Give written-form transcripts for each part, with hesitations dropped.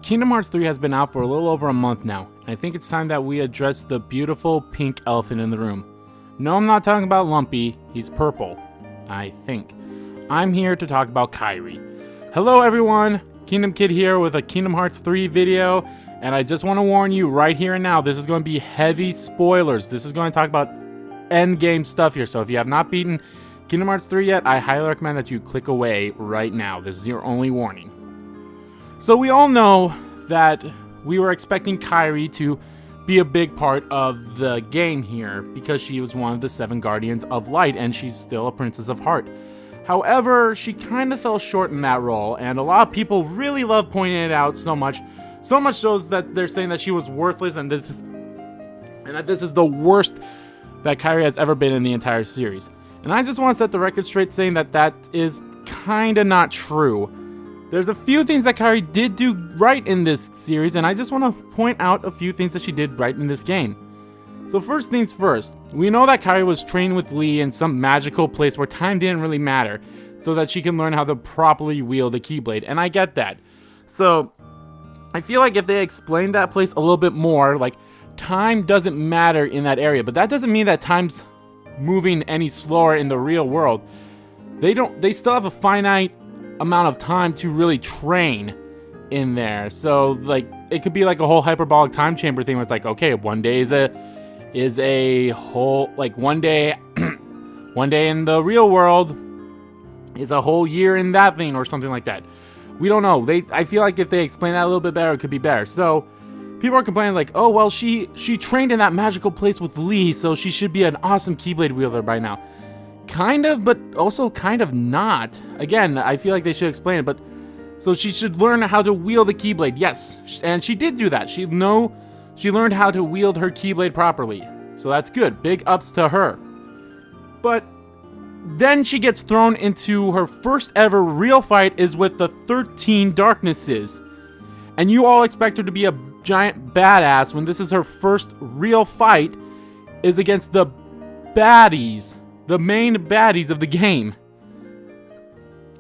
Kingdom Hearts 3 has been out for a little over a month now, and I think it's time that we address the beautiful pink elephant in the room. No, I'm not talking about Lumpy, he's purple, I think. I'm here to talk about Kairi. Hello everyone, Kingdom Kid here with a Kingdom Hearts 3 video, and I just want to warn you right here and now, this is going to be heavy spoilers. This is going to talk about endgame stuff here, so if you have not beaten Kingdom Hearts 3 yet, I highly recommend that you click away right now. This is your only warning. So we all know that we were expecting Kairi to be a big part of the game here because she was one of the 7 Guardians of Light and she's still a Princess of Heart. However, she kind of fell short in that role, and a lot of people really love pointing it out so much so that they're saying that she was worthless and that this is the worst that Kairi has ever been in the entire series. And I just want to set the record straight saying that that is kind of not true. There's a few things that Kairi did do right in this series, and I just want to point out a few things that she did right in this game. So first things first, we know that Kairi was trained with Lee in some magical place where time didn't really matter, so that she can learn how to properly wield a Keyblade, and I get that. So, I feel like if they explained that place a little bit more, like, time doesn't matter in that area, but that doesn't mean that time's moving any slower in the real world. They still have a finite amount of time to really train in there. So like it could be like a whole hyperbolic time chamber thing where it's like, okay, one day is a whole, like one day one day in the real world is a whole year in that thing or something like that. We don't know. I feel like if they explain that a little bit better, it could be better. So people are complaining like, oh well, she trained in that magical place with Lee, so she should be an awesome Keyblade wielder by now. Kind of, but also kind of not. Again, I feel like they should explain it, but so she should learn how to wield the Keyblade. Yes, and she did do that. She learned how to wield her Keyblade properly. So that's good. Big ups to her. But then she gets thrown into her first ever real fight is with the 13 Darknesses. And you all expect her to be a giant badass when this is her first real fight is against the baddies. The main baddies of the game.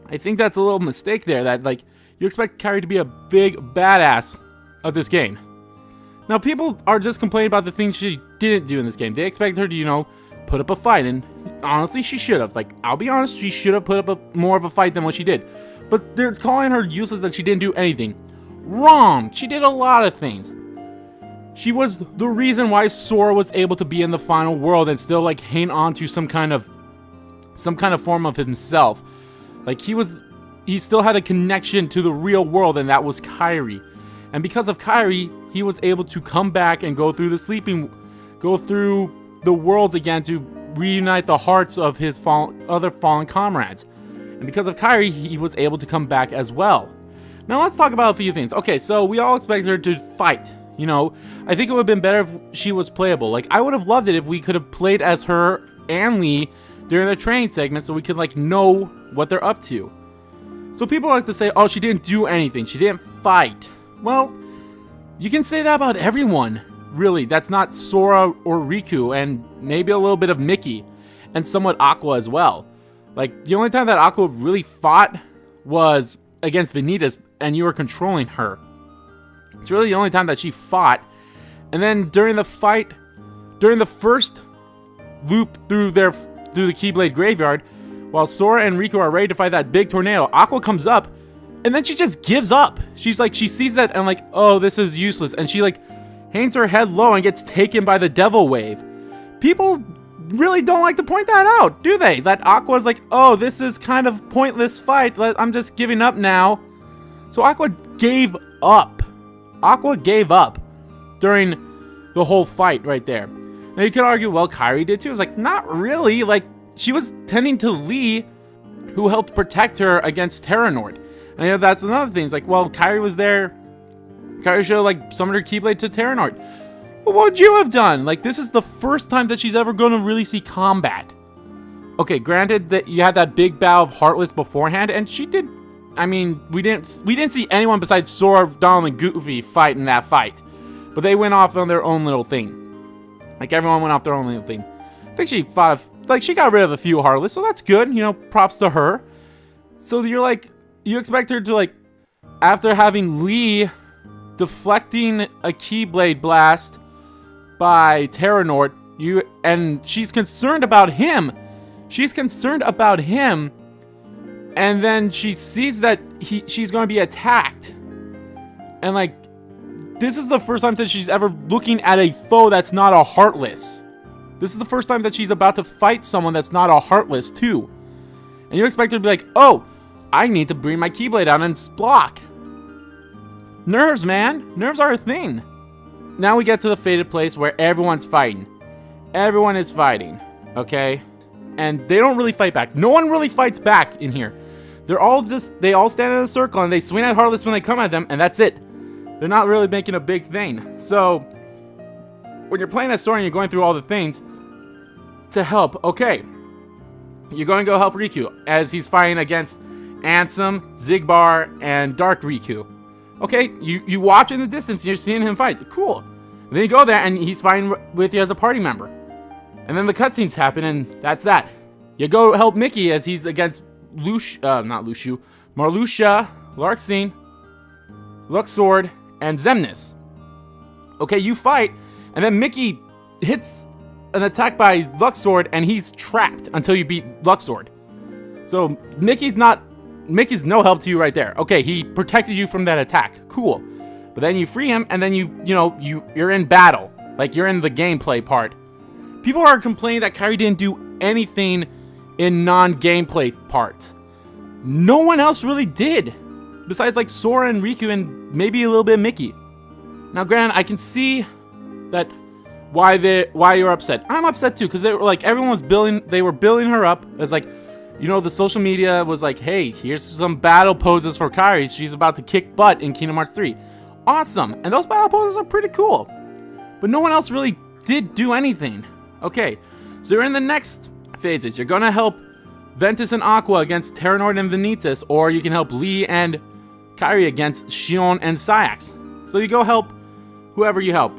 I think that's a little mistake there, that like you expect Kairi to be a big badass of this game. Now people are just complaining about the things she didn't do in this game. They expect her to, you know, put up a fight, and honestly she should have. Like, I'll be honest, she should have put up more of a fight than what she did. But they're calling her useless that she didn't do anything. Wrong! She did a lot of things. She was the reason why Sora was able to be in the final world and still like hang on to some kind of form of himself. Like he still had a connection to the real world, and that was Kairi. And because of Kairi, he was able to come back and go through the worlds again to reunite the hearts of his other fallen comrades. And because of Kairi, he was able to come back as well. Now let's talk about a few things. Okay, so we all expected her to fight. You know, I think it would have been better if she was playable. Like, I would have loved it if we could have played as her and Lee during the training segment so we could, like, know what they're up to. So people like to say, oh, she didn't do anything. She didn't fight. Well, you can say that about everyone, really. That's not Sora or Riku, and maybe a little bit of Mickey, and somewhat Aqua as well. Like, the only time that Aqua really fought was against Vanitas, and you were controlling her. It's really the only time that she fought. And then during the fight, during the first loop through the Keyblade graveyard, while Sora and Riku are ready to fight that big tornado, Aqua comes up, and then she just gives up. She's like, she sees that and like, oh, this is useless. And she like hangs her head low and gets taken by the Devil Wave. People really don't like to point that out, do they? That Aqua's like, oh, this is kind of pointless fight. I'm just giving up now. So Aqua gave up. Aqua gave up during the whole fight right there. Now you could argue, well, Kairi did too. It's like, not really. Like, she was tending to Lee, who helped protect her against Terranord. And you know, that's another thing. It's like, well, Kairi was there. Kairi should have, like, summoned her Keyblade to Terranord. Well, what would you have done? Like, this is the first time that she's ever going to really see combat. Okay, granted that you had that big bout of Heartless beforehand, and she did. I mean, we didn't see anyone besides Sora, Donald, and Goofy fight in that fight. But they went off on their own little thing. Like, everyone went off their own little thing. I think she fought, like, she got rid of a few Heartless, so that's good. You know, props to her. So you're like, you expect her to, like, after having Lee deflecting a Keyblade blast by Terranort. And she's concerned about him. And then she sees that she's going to be attacked. And like, this is the first time that she's ever looking at a foe that's not a Heartless. This is the first time that she's about to fight someone that's not a Heartless too. And you expect her to be like, oh, I need to bring my Keyblade out and block. Nerves, man. Nerves are a thing. Now we get to the fated place where everyone's fighting. Everyone is fighting, okay? And they don't really fight back. No one really fights back in here. They all stand in a circle and they swing at Heartless when they come at them, and that's it. They're not really making a big thing. So, when you're playing a story and you're going through all the things to help, okay, you're going to go help Riku as he's fighting against Ansem, Zigbar, and Dark Riku. Okay, you watch in the distance and you're seeing him fight. Cool. And then you go there and he's fighting with you as a party member. And then the cutscenes happen and that's that. You go help Mickey as he's against Marluxia, Larxene, Luxord, and Xemnas. Okay, you fight, and then Mickey hits an attack by Luxord, and he's trapped until you beat Luxord. So Mickey's no help to you right there. Okay, he protected you from that attack. Cool. But then you free him, and then you're in battle. Like, you're in the gameplay part. People are complaining that Kairi didn't do anything in non-gameplay parts. No one else really did. Besides, like, Sora and Riku and maybe a little bit of Mickey. Now, granted, I can see that why you're upset. I'm upset too, because they were like, they were building her up as like, the social media was like, hey, here's some battle poses for Kairi. She's about to kick butt in Kingdom Hearts 3. Awesome. And those battle poses are pretty cool. But no one else really did do anything. Okay, so you're in the next phases. You're going to help Ventus and Aqua against Terranort and Vanitas, or you can help Lee and Kairi against Shion and Sayax. So you go help whoever you help.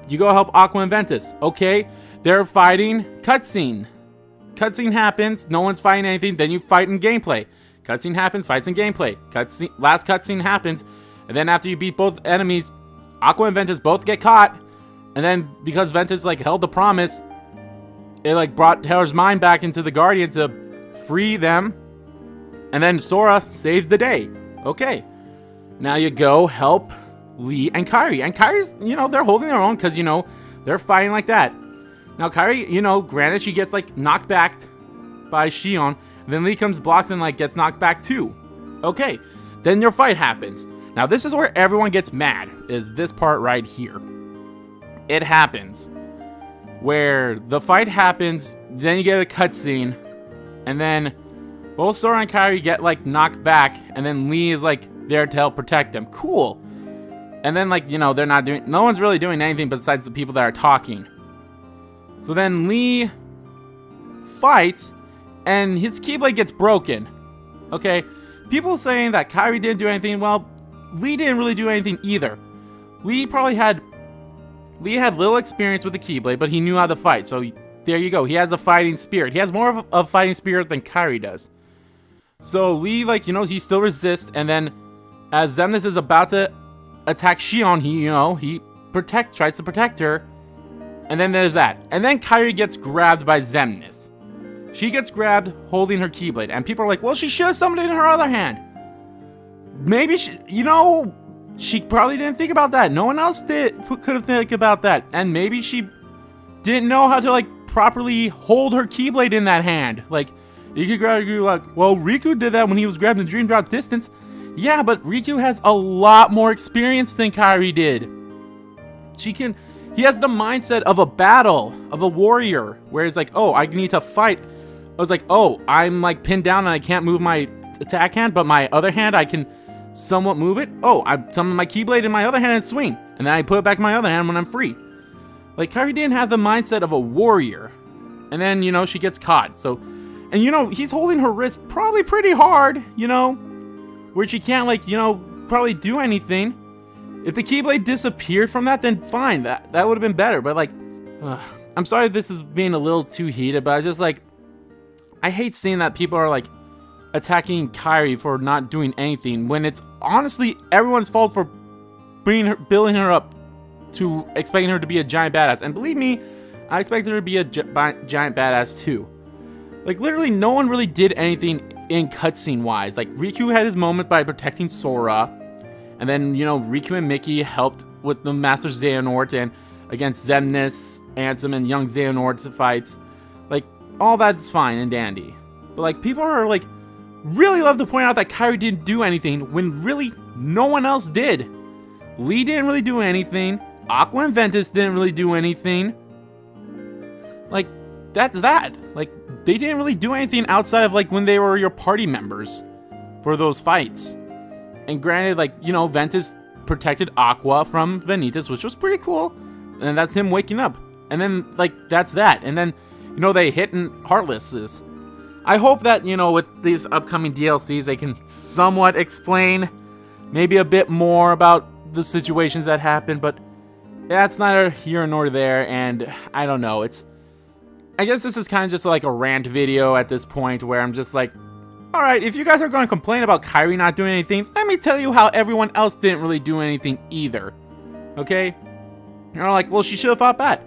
You go help Aqua and Ventus. Okay, they're fighting. Cutscene. Cutscene happens. No one's fighting anything. Then you fight in gameplay. Cutscene happens. Fights in gameplay. Last cutscene happens. And then after you beat both enemies, Aqua and Ventus both get caught. And then because Ventus like held the promise, it like brought Taylor's mind back into the Guardian to free them. And then Sora saves the day. Okay. Now you go help Lee and Kairi. And Kairi's, they're holding their own because, they're fighting like that. Now Kairi, granted she gets like knocked back by Shion. Then Lee comes, blocks, and like gets knocked back too. Okay. Then your fight happens. Now this is where everyone gets mad, is this part right here. It happens where the fight happens, then you get a cutscene, and then both Sora and Kairi get like knocked back, and then Lee is like there to help protect them. Cool. And then like, no one's really doing anything besides the people that are talking. So then Lee fights, and his Keyblade gets broken. Okay, people saying that Kairi didn't do anything. Well, Lee didn't really do anything either. Lee had little experience with the Keyblade, but he knew how to fight. So there you go. He has a fighting spirit. He has more of a fighting spirit than Kairi does. So Lee, he still resists. And then as Xemnas is about to attack Shion, he tries to protect her. And then there's that. And then Kairi gets grabbed by Xemnas. She gets grabbed holding her Keyblade. And people are like, well, she should have summoned it in her other hand. Maybe she probably didn't think about that. No one else could have think about that. And maybe she didn't know how to properly hold her Keyblade in that hand. Like, you could grab well, Riku did that when he was grabbing the Dream Drop distance. Yeah, but Riku has a lot more experience than Kairi did. He has the mindset of a battle, of a warrior, where it's like, oh, I need to fight. I was like, oh, I'm pinned down and I can't move my attack hand, but my other hand I can somewhat move it. Oh, I summon my Keyblade in my other hand and swing. And then I put it back in my other hand when I'm free. Like, Kairi didn't have the mindset of a warrior. And then, she gets caught. So, and he's holding her wrist probably pretty hard, where she can't, probably do anything. If the Keyblade disappeared from that, then fine. That would have been better. But, I'm sorry if this is being a little too heated, but I just, I hate seeing that people are, attacking Kairi for not doing anything when it's honestly everyone's fault for building her up to expecting her to be a giant badass. And believe me, I expected her to be a giant badass too. Like, literally, no one really did anything in cutscene wise. Like, Riku had his moment by protecting Sora. And then, you know, Riku and Mickey helped with the Master Xehanort and against Xemnas, Ansem, and young Xehanort's fights. Like, all that's fine and dandy. But, like, people are, like, really love to point out that Kairi didn't do anything when really no one else did. Lee didn't really do anything. Aqua and Ventus didn't really do anything. Like, that's that. Like, they didn't really do anything outside of, like, when they were your party members for those fights. And granted, like, you know, Ventus protected Aqua from Vanitas, which was pretty cool. And that's him waking up. And then, like, that's that. And then, you know, they hit in Heartlesses. I hope that, you know, with these upcoming DLCs, they can somewhat explain maybe a bit more about the situations that happen. But that's neither here nor there. And I don't know. I guess this is kind of just like a rant video at this point where I'm just like, alright, if you guys are going to complain about Kairi not doing anything, let me tell you how everyone else didn't really do anything either. Okay? You're like, well, she should have fought back.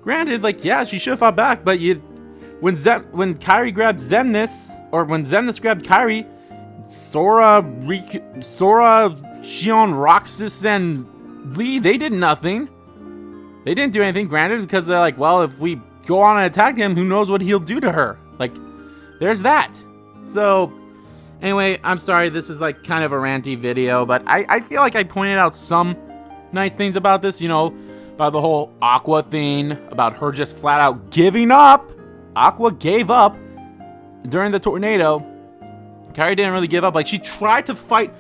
Granted, like, yeah, she should have fought back, but when Kairi grabbed Xemnas, or when Xemnas grabbed Kairi, Sora, Shion, Roxas, and Lee, they did nothing. They didn't do anything, granted, because they're like, well, if we go on and attack him, who knows what he'll do to her. Like, there's that. So, anyway, I'm sorry, this is like kind of a ranty video, but I feel like I pointed out some nice things about this, you know, about the whole Aqua thing, about her just flat out giving up. Aqua gave up during the tornado. Kairi didn't really give up. Like, she tried to fight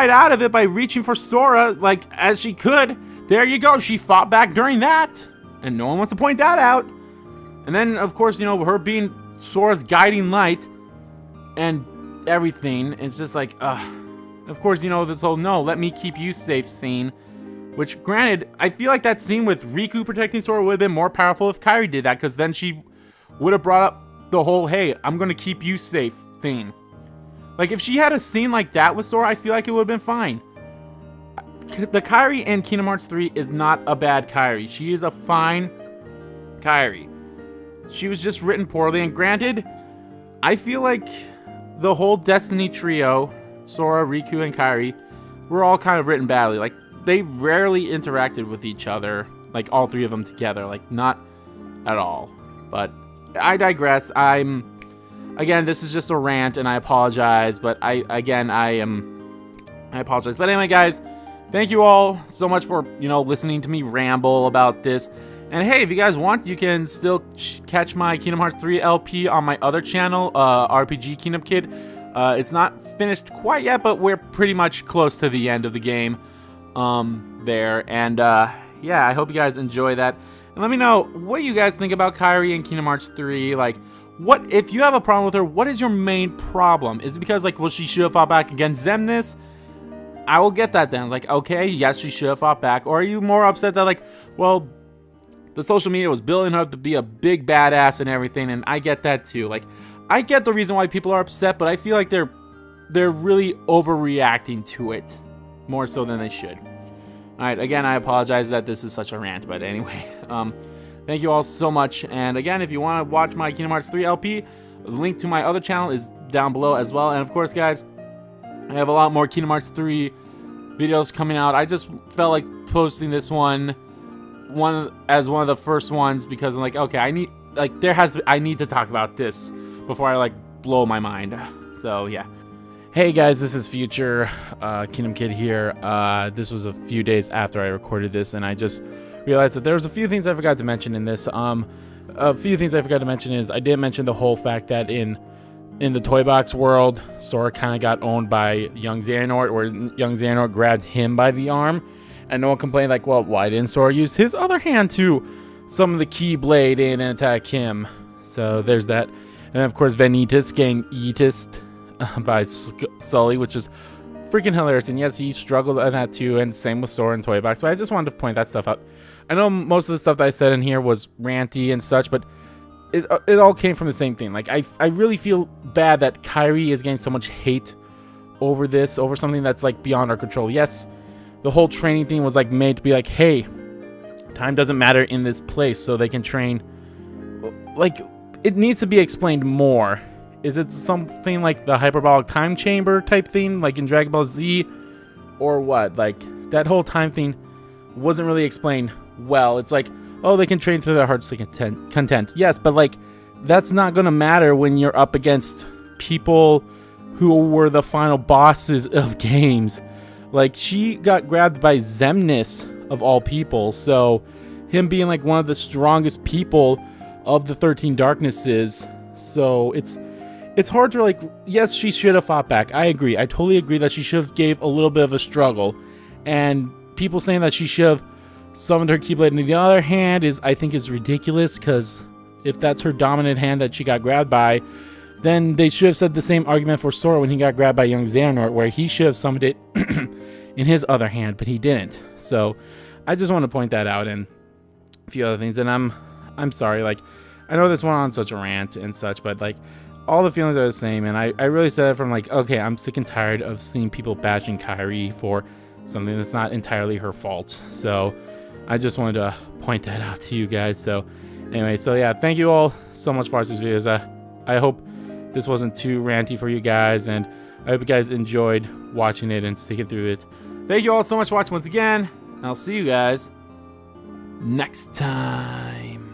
out of it by reaching for Sora, like, as she could. There you go, she fought back during that. And no one wants to point that out. And then, of course, you know, her being Sora's guiding light and everything. It's just like, of course, you know, this whole no, let me keep you safe scene. Which, granted, I feel like that scene with Riku protecting Sora would have been more powerful if Kairi did that. Because then she would have brought up the whole, hey, I'm going to keep you safe thing. Like, if she had a scene like that with Sora, I feel like it would have been fine. The Kairi in Kingdom Hearts 3 is not a bad Kairi. She is a fine Kairi. She was just written poorly, and granted, I feel like the whole Destiny trio, Sora, Riku, and Kairi, were all kind of written badly. Like, they rarely interacted with each other, like all three of them together, like not at all. But I digress. Again, this is just a rant, and I apologize, but I apologize. But anyway, guys, thank you all so much for, you know, listening to me ramble about this. And hey, if you guys want, you can still catch my Kingdom Hearts 3 LP on my other channel, RPG Kingdom Kid. It's not finished quite yet, but we're pretty much close to the end of the game there. And yeah, I hope you guys enjoy that. And let me know what you guys think about Kairi in Kingdom Hearts 3. Like, what if you have a problem with her? What is your main problem? Is it because, like, well, she should have fought back against Xemnas? I will get that then. Like, okay, yes, she should have fought back. Or are you more upset that, like, well, the social media was building her up to be a big badass and everything, and I get that too. Like, I get the reason why people are upset, but I feel like they're really overreacting to it more so than they should. All right, again, I apologize that this is such a rant, but anyway, thank you all so much. And again, if you want to watch my Kingdom Hearts 3 LP, the link to my other channel is down below as well. And of course, guys, I have a lot more Kingdom Hearts 3 videos coming out. I just felt like posting this one as one of the first ones because I'm like, okay, I need to talk about this before I like blow my mind. So yeah. Hey guys, this is Future Kingdom Kid here. This was a few days after I recorded this, and I just realized that there was a few things I forgot to mention in this. A few things I forgot to mention is I didn't mention the whole fact that in the Toy Box world, Sora kind of got owned by young Xehanort, where young Xehanort grabbed him by the arm, and no one complained like, well, why didn't Sora use his other hand to summon the Keyblade in and attack him? So there's that. And of course, Vanitas getting Yeetised by Sully, which is freaking hilarious. And yes, he struggled on that too, and same with Sora and Toy Box. But I just wanted to point that stuff out. I know most of the stuff that I said in here was ranty and such, but it all came from the same thing. Like, I really feel bad that Kairi is getting so much hate over this, over something that's like beyond our control. Yes, the whole training thing was like made to be like, hey, time doesn't matter in this place, so they can train. Like, it needs to be explained more. Is it something like the hyperbolic time chamber type thing, like in Dragon Ball Z, or what? Like, that whole time thing wasn't really explained well. It's like, oh, they can train to their heart's content. Yes, but like, that's not gonna matter when you're up against people who were the final bosses of games. Like, she got grabbed by Xemnas of all people, so him being like one of the strongest people of the 13 Darknesses, so it's hard to like, yes, she should have fought back. I agree. I totally agree that she should have gave a little bit of a struggle, and people saying that she should have summoned her Keyblade in the other hand I think is ridiculous, because if that's her dominant hand that she got grabbed by, then they should have said the same argument for Sora when he got grabbed by young Xehanort, where he should have summoned it in his other hand, but he didn't. So I just want to point that out, and a few other things. And I'm sorry, like, I know this went on such a rant and such, but like, all the feelings are the same, and I really said it from like, okay, I'm sick and tired of seeing people bashing Kairi for something that's not entirely her fault. So I just wanted to point that out to you guys. So anyway, so yeah, thank you all so much for watching this video. I hope this wasn't too ranty for you guys, and I hope you guys enjoyed watching it and sticking through it. Thank you all so much for watching once again, and I'll see you guys next time.